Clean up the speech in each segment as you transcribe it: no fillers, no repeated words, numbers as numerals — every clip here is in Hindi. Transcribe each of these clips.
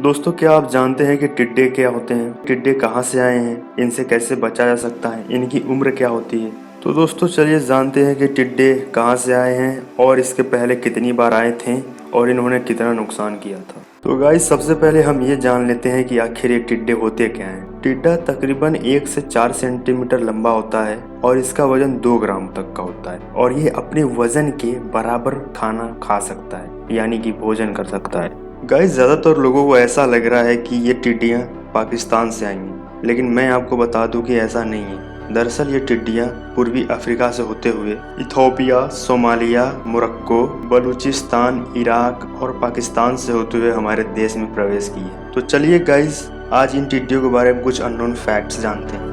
दोस्तों, क्या आप जानते हैं कि टिड्डे क्या होते हैं? टिड्डे कहाँ से आए हैं? इनसे कैसे बचा जा सकता है? इनकी उम्र क्या होती है? तो दोस्तों चलिए जानते हैं कि टिड्डे कहाँ से आए हैं और इसके पहले कितनी बार आए थे और इन्होंने कितना नुकसान किया था। तो गाइस, सबसे पहले हम ये जान लेते हैं कि आखिर ये टिड्डे होते क्या हैं। टिड्डा तकरीबन 1 से 4 सेंटीमीटर लंबा होता है और इसका वजन 2 ग्राम तक का होता है और ये अपने वजन के बराबर खाना खा सकता है, यानी कि भोजन कर सकता है। गाइस, ज्यादातर लोगों को ऐसा लग रहा है कि ये टिड्डियाँ पाकिस्तान से आई हैं, लेकिन मैं आपको बता दूं कि ऐसा नहीं है। दरअसल ये टिड्डियाँ पूर्वी अफ्रीका से होते हुए Ethiopia, Somalia, Morocco, Balochistan, Iraq और पाकिस्तान से होते हुए हमारे देश में प्रवेश की है। तो चलिए गाइस, आज इन टिड्डियों के बारे में कुछ अननोन फैक्ट्स जानते हैं।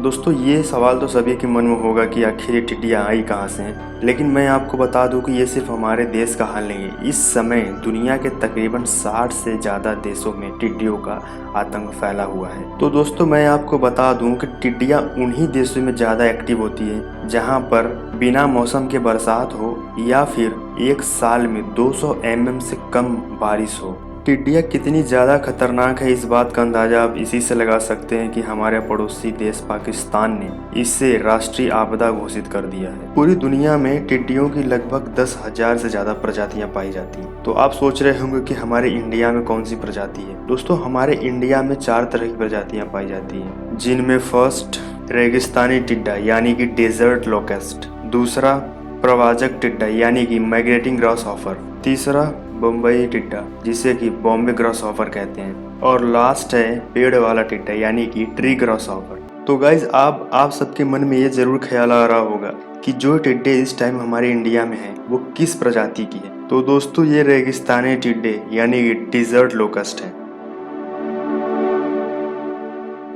दोस्तों, ये सवाल तो सभी के मन में होगा कि आखिर ये टिड्डियाँ आई कहाँ से हैं, लेकिन मैं आपको बता दूं कि ये सिर्फ हमारे देश का हाल नहीं है। इस समय दुनिया के तकरीबन 60 से ज़्यादा देशों में टिड्डियों का आतंक फैला हुआ है। तो दोस्तों, मैं आपको बता दूं कि टिड्डियाँ उन्हीं देशों में ज़्यादा एक्टिव होती है जहाँ पर बिना मौसम के बरसात हो या फिर एक साल में 200 mm से कम बारिश हो। टिड्डियाँ कितनी ज़्यादा खतरनाक है, इस बात का अंदाज़ा आप इसी से लगा सकते हैं कि हमारे पड़ोसी देश पाकिस्तान ने इसे राष्ट्रीय आपदा घोषित कर दिया है। पूरी दुनिया में टिड्डियों की लगभग 10,000 से ज़्यादा प्रजातियां पाई जाती हैं। तो आप सोच रहे होंगे कि हमारे इंडिया में कौन सी प्रजाति है। दोस्तों, हमारे इंडिया में 4 तरह की प्रजातियाँ पाई जाती हैं, जिनमें फर्स्ट रेगिस्तानी टिड्डा यानी कि डेजर्ट लोकेस्ट, दूसरा प्रवाजक टिड्डा यानी कि माइग्रेटिंग ग्रास हॉपर, तीसरा बम्बई टिड्डा जिसे कि बॉम्बे ग्रास हॉपर कहते हैं, और लास्ट है पेड़ वाला टिड्डा यानी कि ट्री ग्रास हॉपर। तो गाइज, आप सबके मन में ये जरूर ख्याल आ रहा होगा कि जो टिड्डे इस टाइम हमारे इंडिया में है वो किस प्रजाति की है। तो दोस्तों, ये रेगिस्तानी टिड्डे यानी कि डिजर्ट लोकस्ट है।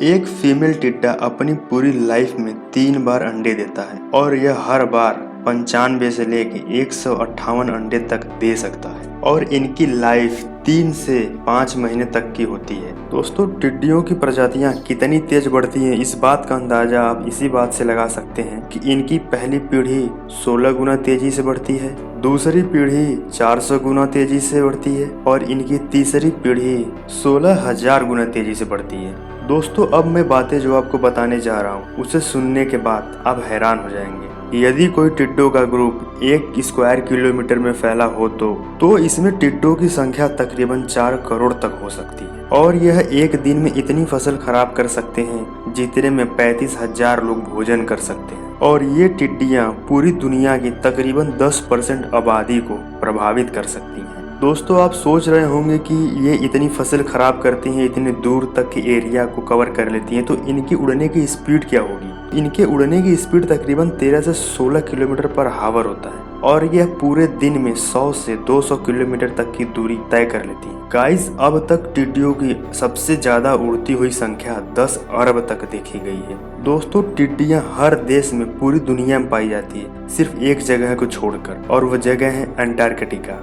एक फीमेल टिड्डा अपनी पूरी लाइफ में 3 बार अंडे देता है और यह हर बार 95 से लेके 158 अंडे तक दे सकता है और इनकी लाइफ 3 से 5 महीने तक की होती है। दोस्तों, टिड्डियों की प्रजातियां कितनी तेज बढ़ती हैं, इस बात का अंदाजा आप इसी बात से लगा सकते हैं कि इनकी पहली पीढ़ी 16 गुना तेजी से बढ़ती है, दूसरी पीढ़ी 400 गुना तेजी से बढ़ती है और इनकी तीसरी पीढ़ी 16,000 गुना तेजी से बढ़ती है। दोस्तों, अब मैं बातें जो आपको बताने जा रहा हूँ उसे सुनने के बाद आप हैरान हो जाएंगे। यदि कोई टिड्डों का ग्रुप 1 स्क्वायर किलोमीटर में फैला हो तो इसमें टिड्डों की संख्या तकरीबन 4 करोड़ तक हो सकती है और यह एक दिन में इतनी फसल खराब कर सकते हैं जितने में 35,000 लोग भोजन कर सकते हैं। और ये टिड्डियाँ पूरी दुनिया की तकरीबन 10% आबादी को प्रभावित कर सकती हैं। दोस्तों, आप सोच रहे होंगे कि ये इतनी फसल खराब करती हैं, इतने दूर तक के एरिया को कवर कर लेती हैं, तो इनकी उड़ने की स्पीड क्या होगी? इनके उड़ने की स्पीड तकरीबन 13 से 16 किलोमीटर पर हावर होता है और यह पूरे दिन में 100 से 200 किलोमीटर तक की दूरी तय कर लेती है। गाइस, अब तक टिड्डियों की सबसे ज्यादा उड़ती हुई संख्या 10 अरब तक देखी गई है। दोस्तों, टिड्डियां हर देश में पूरी दुनिया में पाई जाती है, सिर्फ एक जगह को छोड़कर, और वह जगह है अंटार्कटिका।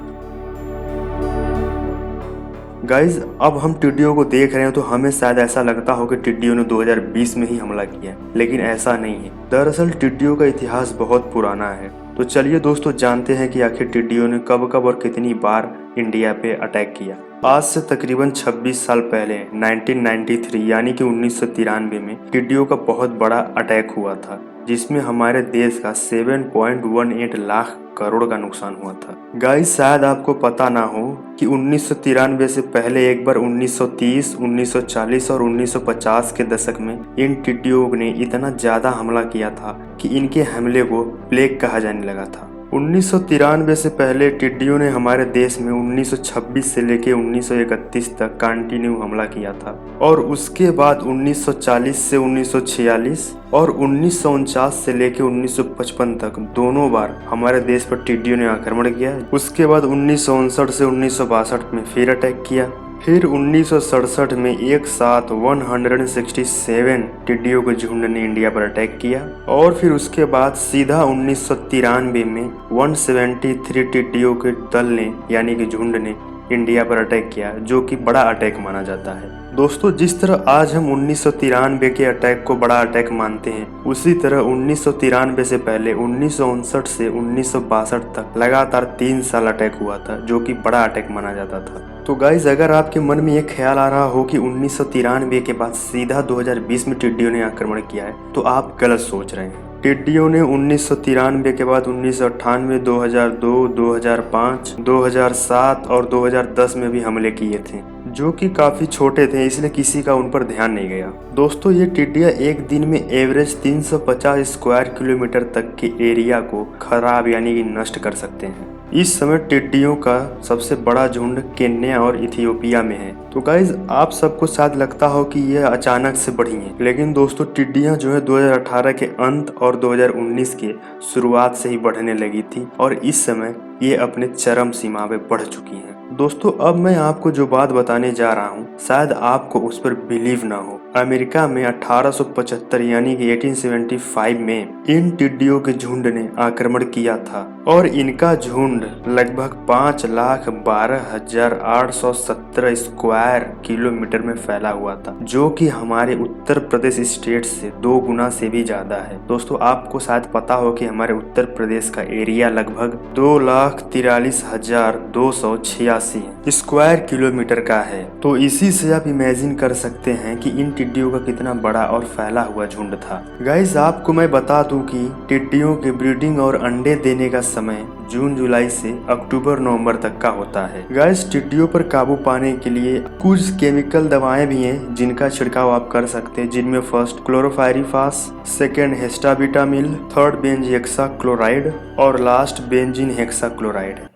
गाइज, अब हम टिड्डियों को देख रहे हैं तो हमें शायद ऐसा लगता हो कि टिड्डियों ने 2020 में ही हमला किया, लेकिन ऐसा नहीं है। दरअसल टिड्डियों का इतिहास बहुत पुराना है। तो चलिए दोस्तों, जानते हैं कि आखिर टिड्डियों ने कब कब और कितनी बार इंडिया पे अटैक किया। आज से तकरीबन 26 साल पहले 1993 यानी कि 1993 में टिड्डियों का बहुत बड़ा अटैक हुआ था, जिसमें हमारे देश का 7.18 लाख करोड़ का नुकसान हुआ था। गाइस, शायद आपको पता ना हो कि 1993 से पहले एक बार 1930, 1940 और 1950 के दशक में इन टिड्डियों ने इतना ज्यादा हमला किया था कि इनके हमले को प्लेग कहा जाने लगा था। 1993 से पहले टिड्डियों ने हमारे देश में 1926 से लेकर 1931 तक कंटिन्यू हमला किया था और उसके बाद 1940 से 1946 और 1949 से लेकर 1955 तक दोनों बार हमारे देश पर टिड्डियों ने आक्रमण किया। उसके बाद 1959 से 1962 में फिर अटैक किया। फिर 1967 में एक साथ 167 टिड्डियों के झुंड ने इंडिया पर अटैक किया और फिर उसके बाद सीधा 1993 में 173 टिड्डियों के दल ने यानी कि झुंड ने इंडिया पर अटैक किया, जो कि बड़ा अटैक माना जाता है। दोस्तों, जिस तरह आज हम 1993 के अटैक को बड़ा अटैक मानते हैं, उसी तरह 1993 से पहले 1959 से 1962 तक लगातार 3 साल अटैक हुआ था, जो कि बड़ा अटैक माना जाता था। तो गाइज, अगर आपके मन में ये ख्याल आ रहा हो कि 1993 के बाद सीधा 2020 में टिड्डियों ने आक्रमण किया है, तो आप गलत सोच रहे हैं। टिड्डियों ने 1993 के बाद 1998, 2002, 2005, 2007 और 2010 में भी हमले किए थे, जो कि काफी छोटे थे, इसलिए किसी का उन पर ध्यान नहीं गया। दोस्तों, ये टिड्डियां एक दिन में एवरेज 350 स्क्वायर किलोमीटर तक के एरिया को खराब यानी कि नष्ट कर सकते हैं। इस समय टिड्डियों का सबसे बड़ा झुंड केन्या और इथियोपिया में है। तो गाइज, आप सबको शायद लगता हो कि यह अचानक से बढ़ी हैं, लेकिन दोस्तों टिड्डियां जो है 2018 के अंत और 2019 के शुरुआत से ही बढ़ने लगी थी और इस समय ये अपने चरम सीमा पे बढ़ चुकी हैं। दोस्तों, अब मैं आपको जो बात बताने जा रहा हूँ, शायद आपको उस पर बिलीव ना हो। अमेरिका में 1875 यानी कि 1875 में इन टिड्डियों के झुंड ने आक्रमण किया था और इनका झुंड लगभग 5,12,817 स्क्वायर किलोमीटर में फैला हुआ था, जो कि हमारे उत्तर प्रदेश स्टेट से 2 गुना से भी ज्यादा है। दोस्तों, आपको शायद पता हो कि हमारे उत्तर प्रदेश का एरिया लगभग 2,43,286 स्क्वायर किलोमीटर का है। तो इसी से आप इमेजिन कर सकते हैं कि इन टिड्डियों का कितना बड़ा और फैला हुआ झुंड था। गाइस, आपको मैं बता दूं कि टिड्डियों के ब्रीडिंग और अंडे देने का समय जून जुलाई से अक्टूबर नवंबर तक का होता है। गाइस, टिड्डियों पर काबू पाने के लिए कुछ केमिकल दवाएं भी हैं जिनका छिड़काव आप कर सकते हैं, जिनमें फर्स्ट क्लोरोफायरिफास, सेकेंड हेस्टाबिटामिल, थर्ड बेंज हेक्सा क्लोराइड और लास्ट बेंजीन हेक्सा क्लोराइड।